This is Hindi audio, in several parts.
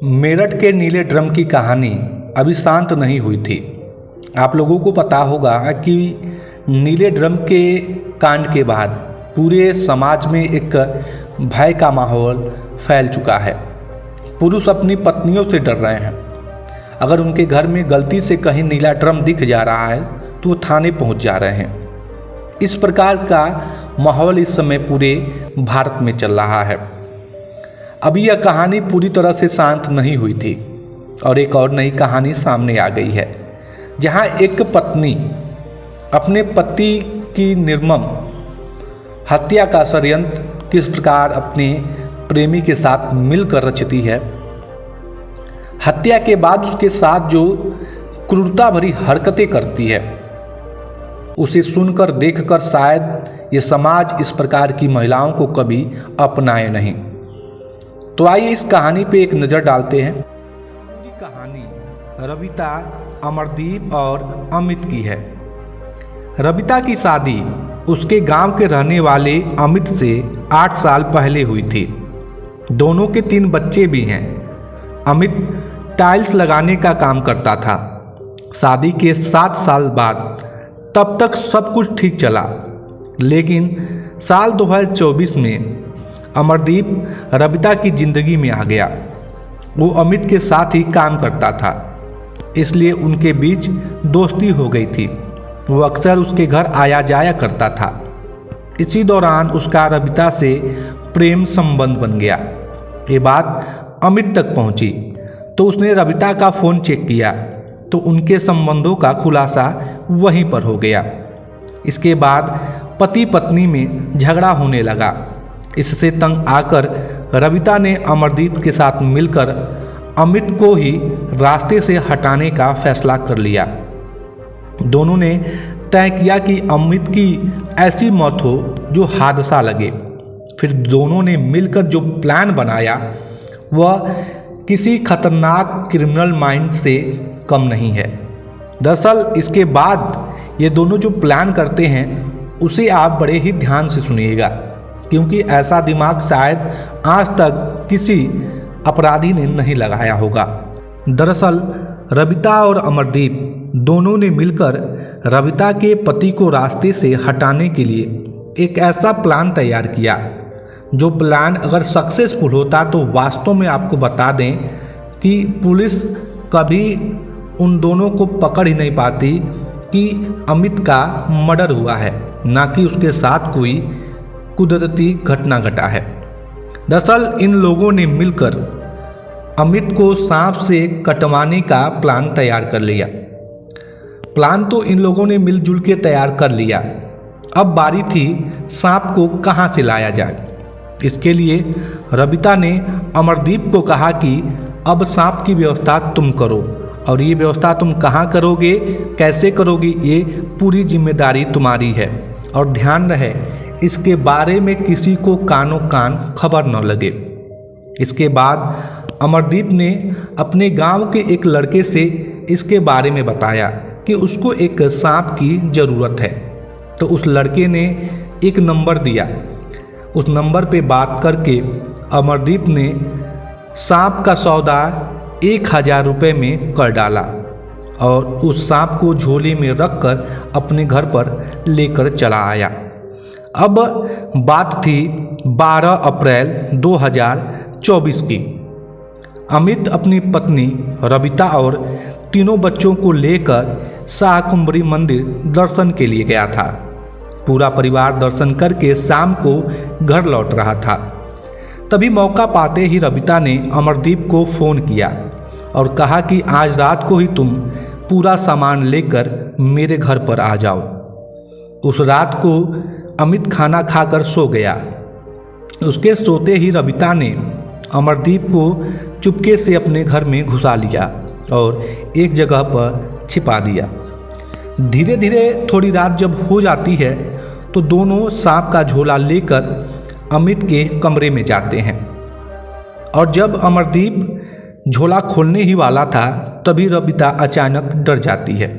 मेरठ के नीले ड्रम की कहानी अभी शांत नहीं हुई थी। आप लोगों को पता होगा कि नीले ड्रम के कांड के बाद पूरे समाज में एक भय का माहौल फैल चुका है। पुरुष अपनी पत्नियों से डर रहे हैं। अगर उनके घर में गलती से कहीं नीला ड्रम दिख जा रहा है तो वो थाने पहुंच जा रहे हैं। इस प्रकार का माहौल इस समय पूरे भारत में चल रहा है। अभी यह कहानी पूरी तरह से शांत नहीं हुई थी और एक और नई कहानी सामने आ गई है, जहां एक पत्नी अपने पति की निर्मम हत्या का षड्यंत्र किस प्रकार अपने प्रेमी के साथ मिलकर रचती है। हत्या के बाद उसके साथ जो क्रूरता भरी हरकतें करती है, उसे सुनकर देखकर शायद ये समाज इस प्रकार की महिलाओं को कभी अपनाए नहीं। तो आइए इस कहानी पे एक नज़र डालते हैं। पूरी कहानी रविता, अमरदीप और अमित की है। रविता की शादी उसके गांव के रहने वाले अमित से 8 साल पहले हुई थी। दोनों के 3 बच्चे भी हैं। अमित टाइल्स लगाने का काम करता था। शादी के 7 साल बाद तब तक सब कुछ ठीक चला, लेकिन साल 2024 में अमरदीप रविता की ज़िंदगी में आ गया। वो अमित के साथ ही काम करता था, इसलिए उनके बीच दोस्ती हो गई थी। वो अक्सर उसके घर आया जाया करता था। इसी दौरान उसका रविता से प्रेम संबंध बन गया। ये बात अमित तक पहुंची तो उसने रविता का फ़ोन चेक किया तो उनके संबंधों का खुलासा वहीं पर हो गया। इसके बाद पति पत्नी में झगड़ा होने लगा। इससे तंग आकर रविता ने अमरदीप के साथ मिलकर अमित को ही रास्ते से हटाने का फैसला कर लिया। दोनों ने तय किया कि अमित की ऐसी मौत हो जो हादसा लगे। फिर दोनों ने मिलकर जो प्लान बनाया वह किसी खतरनाक क्रिमिनल माइंड से कम नहीं है। दरअसल इसके बाद ये दोनों जो प्लान करते हैं उसे आप बड़े ही ध्यान से सुनिएगा, क्योंकि ऐसा दिमाग शायद आज तक किसी अपराधी ने नहीं लगाया होगा। दरअसल रविता और अमरदीप दोनों ने मिलकर रविता के पति को रास्ते से हटाने के लिए एक ऐसा प्लान तैयार किया, जो प्लान अगर सक्सेसफुल होता तो वास्तव में आपको बता दें कि पुलिस कभी उन दोनों को पकड़ ही नहीं पाती कि अमित का मर्डर हुआ है, ना कि उसके साथ कोई कुदरती घटना घटा है। दरअसल इन लोगों ने मिलकर अमित को सांप से कटवाने का प्लान तैयार कर लिया। प्लान तो इन लोगों ने मिलजुल के तैयार कर लिया। अब बारी थी सांप को कहाँ से लाया जाए। इसके लिए रविता ने अमरदीप को कहा कि अब सांप की व्यवस्था तुम करो, और ये व्यवस्था तुम कहाँ करोगे, कैसे करोगे, ये पूरी जिम्मेदारी तुम्हारी है। और ध्यान रहे इसके बारे में किसी को कानों कान खबर न लगे। इसके बाद अमरदीप ने अपने गांव के एक लड़के से इसके बारे में बताया कि उसको एक सांप की ज़रूरत है। तो उस लड़के ने एक नंबर दिया। उस नंबर पे बात करके अमरदीप ने सांप का सौदा 1000 रुपये में कर डाला और उस सांप को झोले में रखकर अपने घर पर लेकर चला आया। अब बात थी 12 अप्रैल 2024 की। अमित अपनी पत्नी रविता और तीनों बच्चों को लेकर शाहकुंभरी मंदिर दर्शन के लिए गया था। पूरा परिवार दर्शन करके शाम को घर लौट रहा था। तभी मौका पाते ही रविता ने अमरदीप को फ़ोन किया और कहा कि आज रात को ही तुम पूरा सामान लेकर मेरे घर पर आ जाओ। उस रात को अमित खाना खाकर सो गया। उसके सोते ही रविता ने अमरदीप को चुपके से अपने घर में घुसा लिया और एक जगह पर छिपा दिया। धीरे धीरे थोड़ी रात जब हो जाती है तो दोनों सांप का झोला लेकर अमित के कमरे में जाते हैं। और जब अमरदीप झोला खोलने ही वाला था तभी रविता अचानक डर जाती है।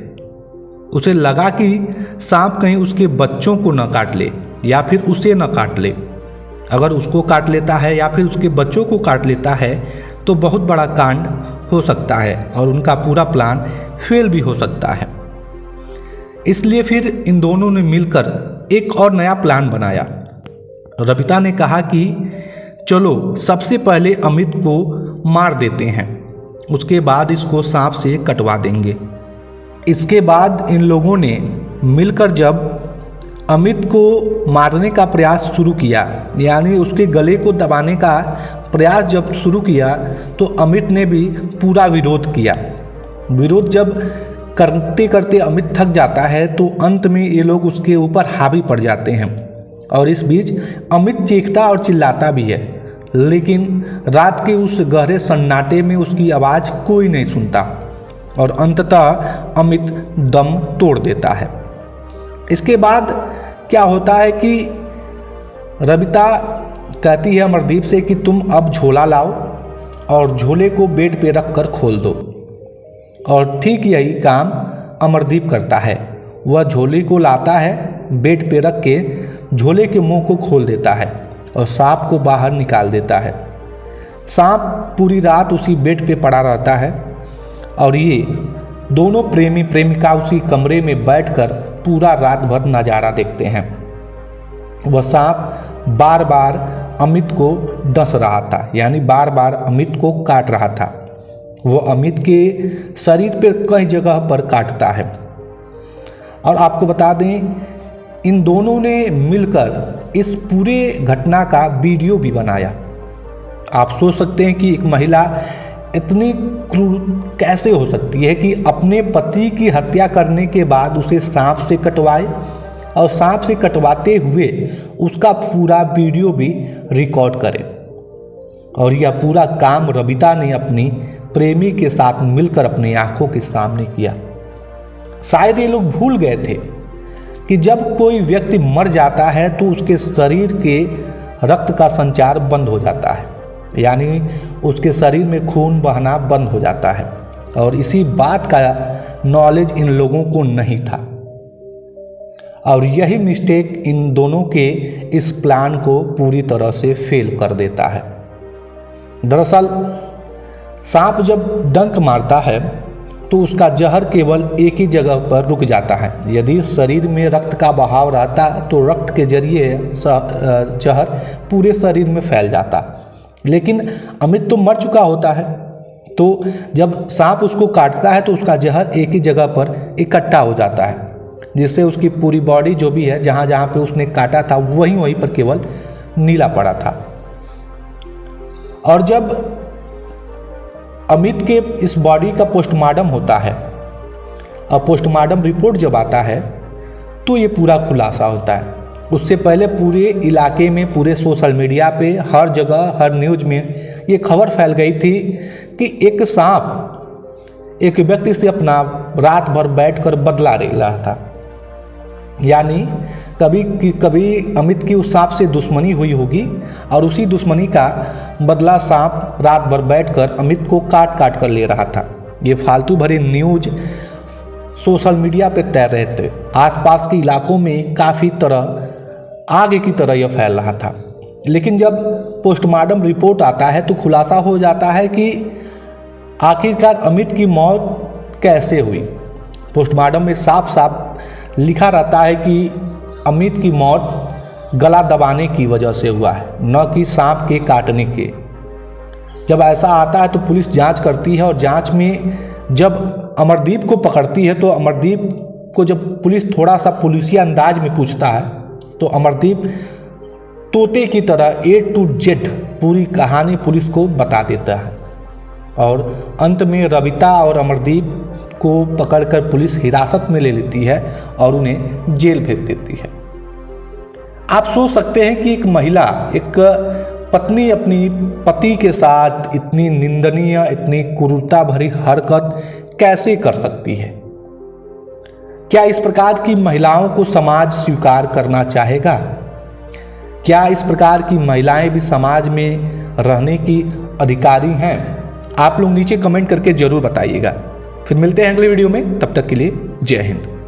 उसे लगा कि सांप कहीं उसके बच्चों को न काट ले या फिर उसे न काट ले। अगर उसको काट लेता है या फिर उसके बच्चों को काट लेता है तो बहुत बड़ा कांड हो सकता है और उनका पूरा प्लान फेल भी हो सकता है। इसलिए फिर इन दोनों ने मिलकर एक और नया प्लान बनाया। रबिता ने कहा कि चलो सबसे पहले अमित को मार देते हैं, उसके बाद इसको सांप से कटवा देंगे। इसके बाद इन लोगों ने मिलकर जब अमित को मारने का प्रयास शुरू किया, यानी उसके गले को दबाने का प्रयास जब शुरू किया, तो अमित ने भी पूरा विरोध किया। विरोध जब करते करते अमित थक जाता है तो अंत में ये लोग उसके ऊपर हावी पड़ जाते हैं और इस बीच अमित चीखता और चिल्लाता भी है, लेकिन रात के उस गहरे सन्नाटे में उसकी आवाज़ कोई नहीं सुनता और अंततः अमित दम तोड़ देता है। इसके बाद क्या होता है कि रबिता कहती है अमरदीप से कि तुम अब झोला लाओ और झोले को बेड पे रख कर खोल दो, और ठीक यही काम अमरदीप करता है। वह झोले को लाता है, बेड पे रख के झोले के मुंह को खोल देता है और सांप को बाहर निकाल देता है। सांप पूरी रात उसी बेड पे पड़ा रहता है और ये दोनों प्रेमी प्रेमिका उसी कमरे में बैठकर पूरा रात भर नज़ारा देखते हैं। वह सांप बार बार अमित को डस रहा था, यानी बार बार अमित को काट रहा था। वह अमित के शरीर पर कई जगह पर काटता है। और आपको बता दें, इन दोनों ने मिलकर इस पूरे घटना का वीडियो भी बनाया। आप सोच सकते हैं कि एक महिला इतनी क्रूर कैसे हो सकती है कि अपने पति की हत्या करने के बाद उसे सांप से कटवाए और सांप से कटवाते हुए उसका पूरा वीडियो भी रिकॉर्ड करे। और यह पूरा काम रबिता ने अपनी प्रेमी के साथ मिलकर अपनी आंखों के सामने किया। शायद ये लोग भूल गए थे कि जब कोई व्यक्ति मर जाता है तो उसके शरीर के रक्त का संचार बंद हो जाता है, यानी उसके शरीर में खून बहना बंद हो जाता है। और इसी बात का नॉलेज इन लोगों को नहीं था और यही मिस्टेक इन दोनों के इस प्लान को पूरी तरह से फेल कर देता है। दरअसल सांप जब डंक मारता है तो उसका जहर केवल एक ही जगह पर रुक जाता है। यदि शरीर में रक्त का बहाव रहता तो रक्त के जरिए जहर पूरे शरीर में फैल जाता, लेकिन अमित तो मर चुका होता है, तो जब सांप उसको काटता है तो उसका जहर एक ही जगह पर इकट्ठा हो जाता है, जिससे उसकी पूरी बॉडी जो भी है, जहाँ जहाँ पे उसने काटा था वहीं पर केवल नीला पड़ा था। और जब अमित के इस बॉडी का पोस्टमार्टम होता है और पोस्टमार्टम रिपोर्ट जब आता है तो ये पूरा खुलासा होता है। उससे पहले पूरे इलाके में, पूरे सोशल मीडिया पे, हर जगह, हर न्यूज़ में ये खबर फैल गई थी कि एक सांप एक व्यक्ति से अपना रात भर बैठकर बदला ले रहा था। यानी कभी अमित की उस सांप से दुश्मनी हुई होगी और उसी दुश्मनी का बदला सांप रात भर बैठकर अमित को काट काट कर ले रहा था। ये फालतू भरे न्यूज़ सोशल मीडिया पे तैर रहे थे। आसपास के इलाकों में काफ़ी तरह आगे की तरह यह फैल रहा था। लेकिन जब पोस्टमार्टम रिपोर्ट आता है तो खुलासा हो जाता है कि आखिरकार अमित की मौत कैसे हुई। पोस्टमार्टम में साफ साफ लिखा रहता है कि अमित की मौत गला दबाने की वजह से हुआ है, न कि सांप के काटने के। जब ऐसा आता है तो पुलिस जांच करती है और जांच में जब अमरदीप को पकड़ती है तो अमरदीप को जब पुलिस थोड़ा सा पुलिसिया अंदाज में पूछता है तो अमरदीप तोते की तरह A to Z पूरी कहानी पुलिस को बता देता है। और अंत में रबिता और अमरदीप को पकड़कर पुलिस हिरासत में ले लेती है और उन्हें जेल भेज देती है। आप सोच सकते हैं कि एक महिला, एक पत्नी अपनी पति के साथ इतनी निंदनीय, इतनी क्रूरता भरी हरकत कैसे कर सकती है। क्या इस प्रकार की महिलाओं को समाज स्वीकार करना चाहेगा? क्या इस प्रकार की महिलाएं भी समाज में रहने की अधिकारी हैं? आप लोग नीचे कमेंट करके ज़रूर बताइएगा। फिर मिलते हैं अगले वीडियो में, तब तक के लिए जय हिंद।